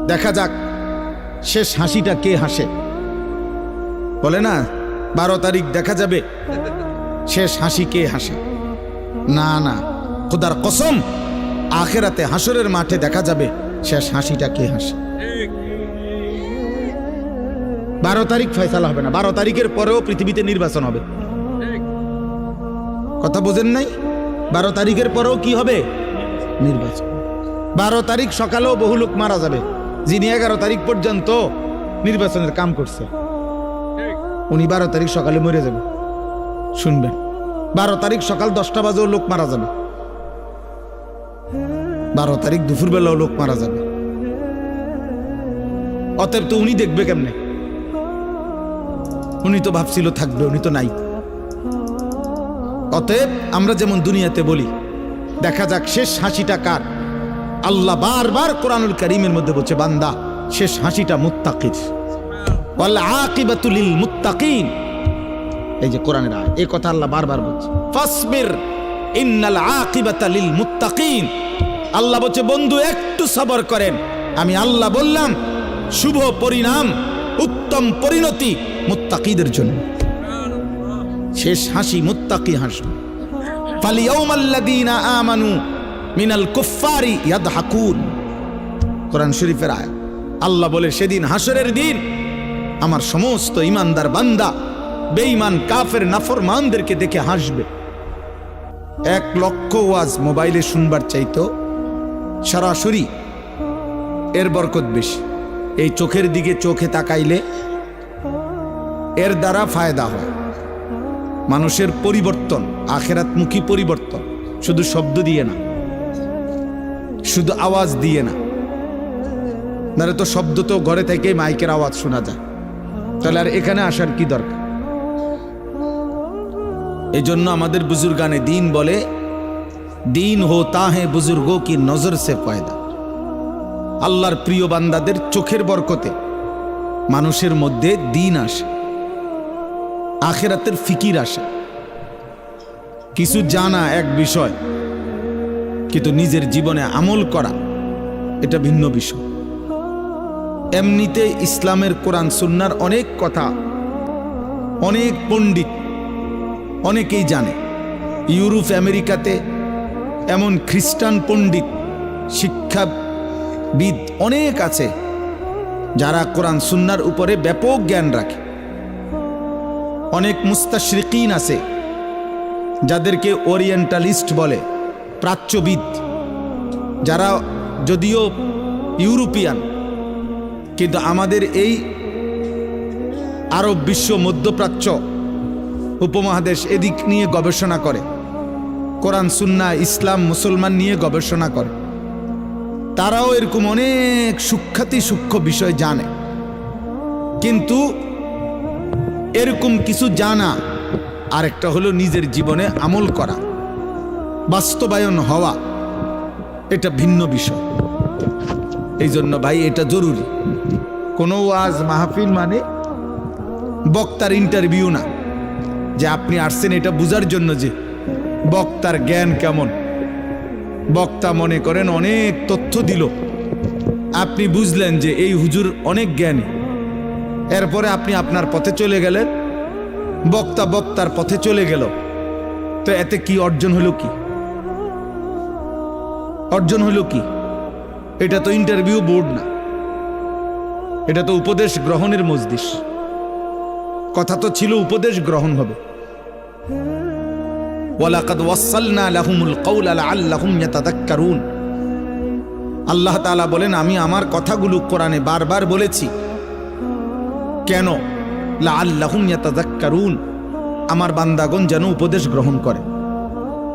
দেখা যাক শেষ হাসিটা কে হাসে। বলে না 12 তারিখ দেখা যাবে শেষ হাসি কে হাসে। না না, খোদার কসম, আখিরাতে হাসরের মাঠে দেখা যাবে শেষ হাসিটা কে হাসে। 12 তারিখ ফয়সালা হবে না, 12 তারিখের পরেও পৃথিবীতে নির্বাচন হবে। কথা বোঝেন নাই? 12 তারিখের পরেও কি হবে? নির্বাচন। 12 তারিখ সকালেও বহু লোক মারা যাবে, যিনি 11 তারিখ পর্যন্ত নির্বাচনের কাম করছে, উনি 12 তারিখ সকালে মরে যাবে। শুনবেন, 12 তারিখ সকাল 10টা বাজেও লোক মারা যাবে, 12 তারিখ দুপুরবেলাও লোক মারা যাবে। অতএব তো উনি দেখবে কেমনে? উনি তো ভাবছিল থাকবে, উনি তো নাই। অতএব আমরা যেমন দুনিয়াতে বলি দেখা যাক শেষ হাসিটা কার, আল্লাহ বারবার কোরআনুল কারীমের মধ্যে বলছে, বান্দা শেষ হাসিটা মুত্তাকির, ওয়াল আকিবাতু লিল মুত্তাকিন। এই যে কোরআনের আয়াত, এই কথা আল্লাহ বারবার বলছে, ফাসবির ইন্নাল আকিবাতা লিল মুত্তাকিন। আল্লাহ বলছে, বন্ধু একটু সবর করেন, আমি আল্লাহ বললাম শুভ পরিণাম, উত্তম পরিণতি মুত্তাকিদের জন্য। শেষ হাসি মুত্তাকি হাসি। ফালিয়াউমাল্লাযীনা আমানু মিনাল কুফফারি ইয়াদহাকুন। কোরআন শরীফের আয়াত। আল্লাহ বলে, সেদিন হাসরের দিন আমার সমস্ত ইমানদার বান্দা বেঈমান কাফের নাফরমানদেরকে দেখে হাসবে। 1 লক্ষ ওয়াজ মোবাইলে শুনবার চাইতো সরাসরি এর বরকত বেশি। এই চোখের দিকে চোখে তাকাইলে এর দ্বারা ফায়দা হয়, মানুষের পরিবর্তন, আখিরাতমুখী পরিবর্তন, শুধু শব্দ দিয়ে না, শুধু আওয়াজ দিয়ে না। নারে তো শব্দ তো ঘরে থেকে মাইকের আওয়াজ শোনা যায়, তাহলে আর এখানে আসার কি দরকার? এই জন্য আমাদের বুজুর্গানে দিন বলে, দিন হোতা হে বুজুর্গো কি নজর সে পয়দা। আল্লাহর প্রিয় বান্দাদের চোখের বরকতে মানুষের মধ্যে দিন আসে, আখিরাতের ফিকির আসে। কিছু জানা এক বিষয়, কিন্তু নিজের জীবনে আমল করা এটা ভিন্ন বিষয়। এমনিতে ইসলামের কোরআন সুন্নাহর অনেক কথা অনেক পণ্ডিত অনেকেই জানে। ইউরোপ আমেরিকাতে এমন খ্রিস্টান পণ্ডিত শিক্ষাবিদ অনেক আছে যারা কোরআন সুন্নাহর উপরে ব্যাপক জ্ঞান রাখে। অনেক মুস্তাশরিকিন আছে যাদেরকে ওরিয়েন্টালিস্ট বলে, প্রাচ্যবিদ, যারা যদিও ইউরোপিয়ান কিন্তু আমাদের এই আরব বিশ্ব, মধ্যপ্রাচ্য উপমহাদেশ এদিক নিয়ে গবেষণা করে, কোরআন সুন্নাহ ইসলাম মুসলমান নিয়ে গবেষণা করে। তারাও এরকম অনেক সূক্ষ্ম বিষয় জানে, কিন্তু এরকম কিছু জানা আরেকটা হলো নিজের জীবনে আমল করা, বাস্তবায়ন হওয়া, এটা ভিন্ন বিষয়। এই জন্য ভাই এটা জরুরি। কোনো ওয়াজ মাহফিল মানে বক্তার ইন্টারভিউ না, যে আপনি আসছেন এটা বুঝার জন্য যে বক্তার জ্ঞান কেমন। বক্তা মনে করেন অনেক তথ্য দিল, আপনি বুঝলেন যে এই হুজুর অনেক জ্ঞানী, এরপরে আপনি আপনার পথে চলে গেলেন, বক্তা বক্তার পথে চলে গেল, তো এতে কি অর্জন হলো? কি অর্জন হলো? কি? এটা তো ইন্টারভিউ বোর্ড না, এটা তো উপদেশ গ্রহণের মজলিস। কথা তো ছিল উপদেশ গ্রহণ হবে। ওয়ালাকাদ ওয়াসালনা লাহুমুল কওলা লাআল্লাহুম ইয়াতাযাক্কারুন। আল্লাহ তাআলা বলেন, আমি আমার কথাগুলো কোরআনে বারবার বলেছি। কেন? লাআল্লাহুম ইয়াতাযাক্কারুন, আমার বান্দাগণ যেন উপদেশ গ্রহণ করে।